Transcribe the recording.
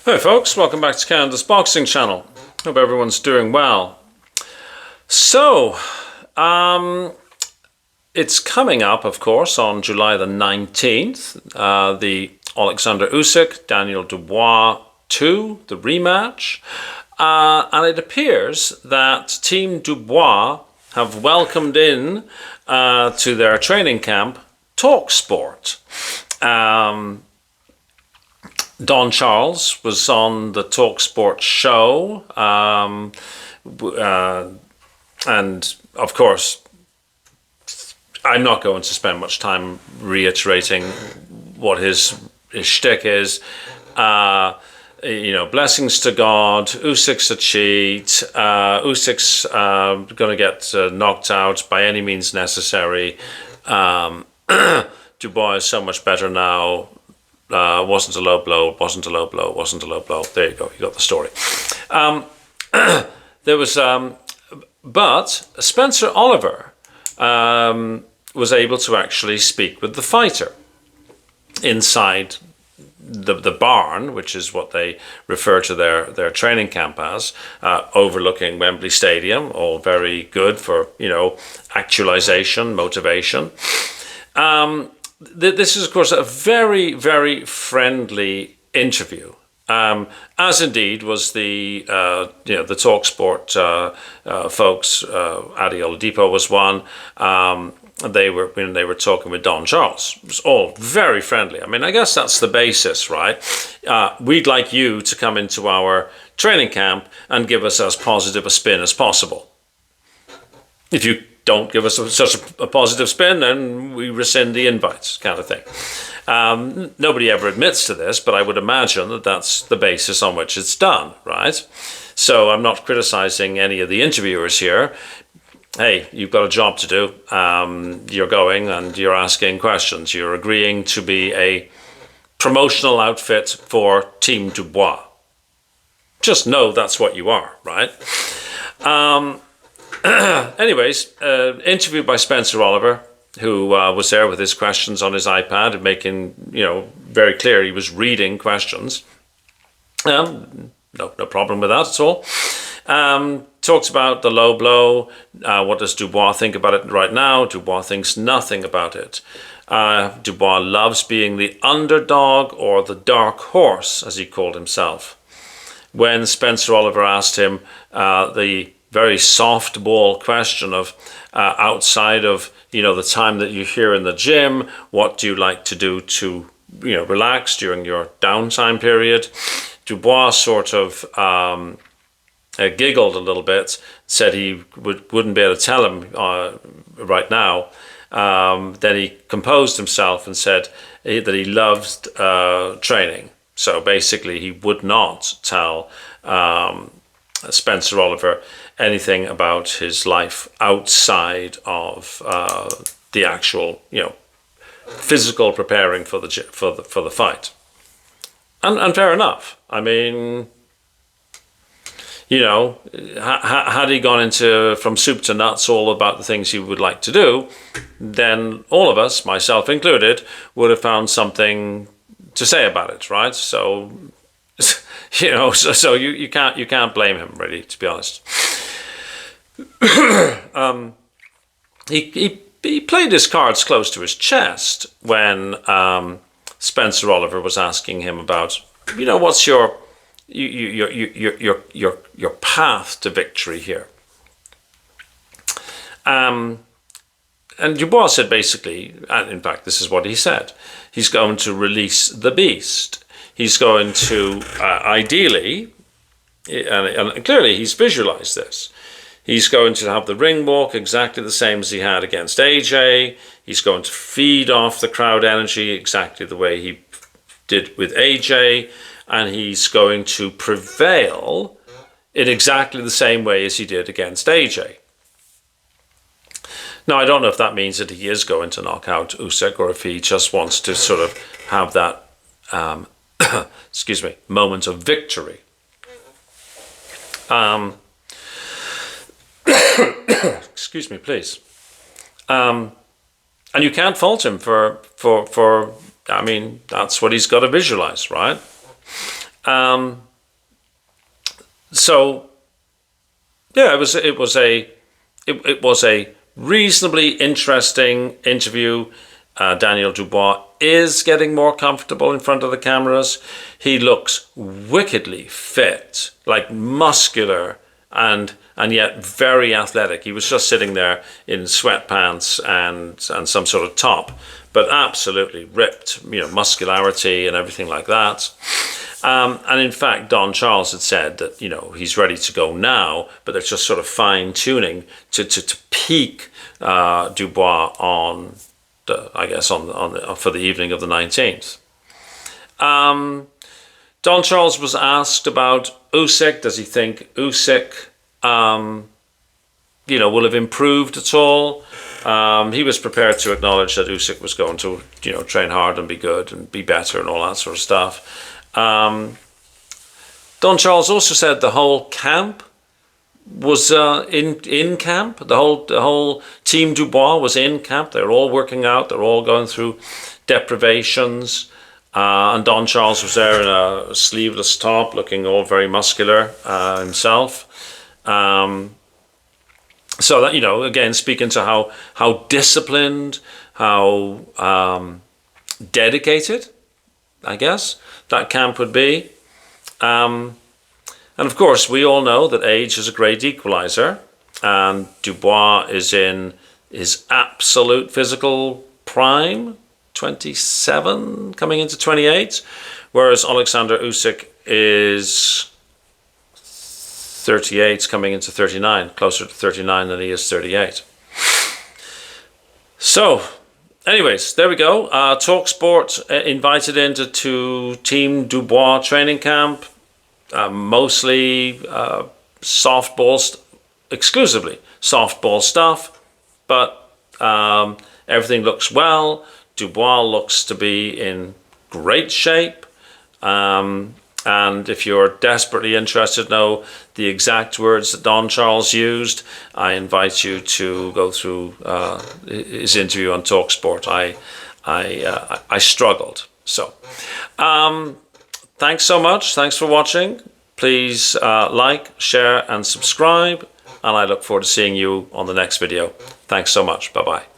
Hey folks, welcome back to Canada's Boxing Channel. Hope everyone's doing well. So, it's coming up, of course, on July the 19th, the Olexander Usyk, Daniel Dubois 2, the rematch. And it appears that Team Dubois have welcomed in to their training camp Talksport. Don Charles was on the Talksport show, and of course, I'm not going to spend much time reiterating what his shtick is. Blessings to God, Usyk's a cheat, Usyk's going to get knocked out by any means necessary. Dubois is so much better now. Wasn't a low blow, wasn't a low blow, wasn't a low blow. There you go, you got the story. There was, but Spencer Oliver was able to actually speak with the fighter inside the barn, which is what they refer to their training camp as, overlooking Wembley Stadium. All very good for, actualization, motivation. This is, of course, a very, very friendly interview, as indeed was the Talksport folks. Adi Oladipo was one. They were talking with Don Charles. It was all very friendly. I mean, I guess that's the basis, right? We'd like you to come into our training camp and give us as positive a spin as possible. If you don't give us such a positive spin, then we rescind the invites, kind of thing. Nobody ever admits to this, but I would imagine that that's the basis on which it's done, right? So I'm not criticizing any of the interviewers here. Hey, you've got a job to do. You're going and you're asking questions. You're agreeing to be a promotional outfit for Team Dubois. Just know that's what you are, right? Anyways, interview by Spencer Oliver, who was there with his questions on his iPad, making, very clear he was reading questions. No problem with that at all. Talks about the low blow. What does Dubois think about it right now? Dubois thinks nothing about it. Dubois loves being the underdog, or the dark horse, as he called himself. When Spencer Oliver asked him the very softball question of outside of the time that you're here in the gym, what do you like to do to relax during your downtime period? Dubois sort of giggled a little bit, said he wouldn't be able to tell him right now. Then he composed himself and said that he loved training. So basically, he would not tell Spencer Oliver anything about his life outside of the actual, physical preparing for the fight. And fair enough. I mean, had he gone into from soup to nuts all about the things he would like to do, then all of us, myself included, would have found something to say about it, right? So, so you can't blame him, really, to be honest. He played his cards close to his chest when Spencer Oliver was asking him about, what's your path to victory here. And Dubois said basically, and in fact this is what he said, he's going to release the beast. He's going to ideally, and clearly he's visualized this, he's going to have the ring walk exactly the same as he had against AJ. He's going to feed off the crowd energy exactly the way he did with AJ. And he's going to prevail in exactly the same way as he did against AJ. Now, I don't know if that means that he is going to knock out Usyk, or if he just wants to sort of have that, moment of victory. Excuse me, please. And you can't fault him for I mean, that's what he's got to visualize, right? So yeah, it was a reasonably interesting interview. Daniel Dubois is getting more comfortable in front of the cameras. He looks wickedly fit, like muscular and yet very athletic. He was just sitting there in sweatpants and some sort of top, but absolutely ripped, muscularity and everything like that. And in fact, Don Charles had said that, he's ready to go now, but they're just sort of fine tuning to peak Dubois on for the evening of the 19th. Don Charles was asked about Usyk. Does he think Usyk, will have improved at all? He was prepared to acknowledge that Usyk was going to, train hard and be good and be better and all that sort of stuff. Don Charles also said the whole camp was in camp. The whole Team Dubois was in camp. They're all working out. They're all going through deprivations. And Don Charles was there in a sleeveless top, looking all very muscular himself. So that, again, speaking to how disciplined, how dedicated, I guess, that camp would be. And of course, we all know that age is a great equalizer, and Dubois is in his absolute physical prime, 27, coming into 28, whereas Olexander Usyk is 38, coming into 39, closer to 39 than he is 38. So, anyways, there we go. Talksport invited into Team Dubois training camp. Mostly exclusively softball stuff, but everything looks well. Dubois looks to be in great shape, and if you're desperately interested to know the exact words that Don Charles used, I invite you to go through his interview on Talksport. I struggled. So thanks so much. Thanks for watching. Please like, share, and subscribe. And I look forward to seeing you on the next video. Thanks so much. Bye-bye.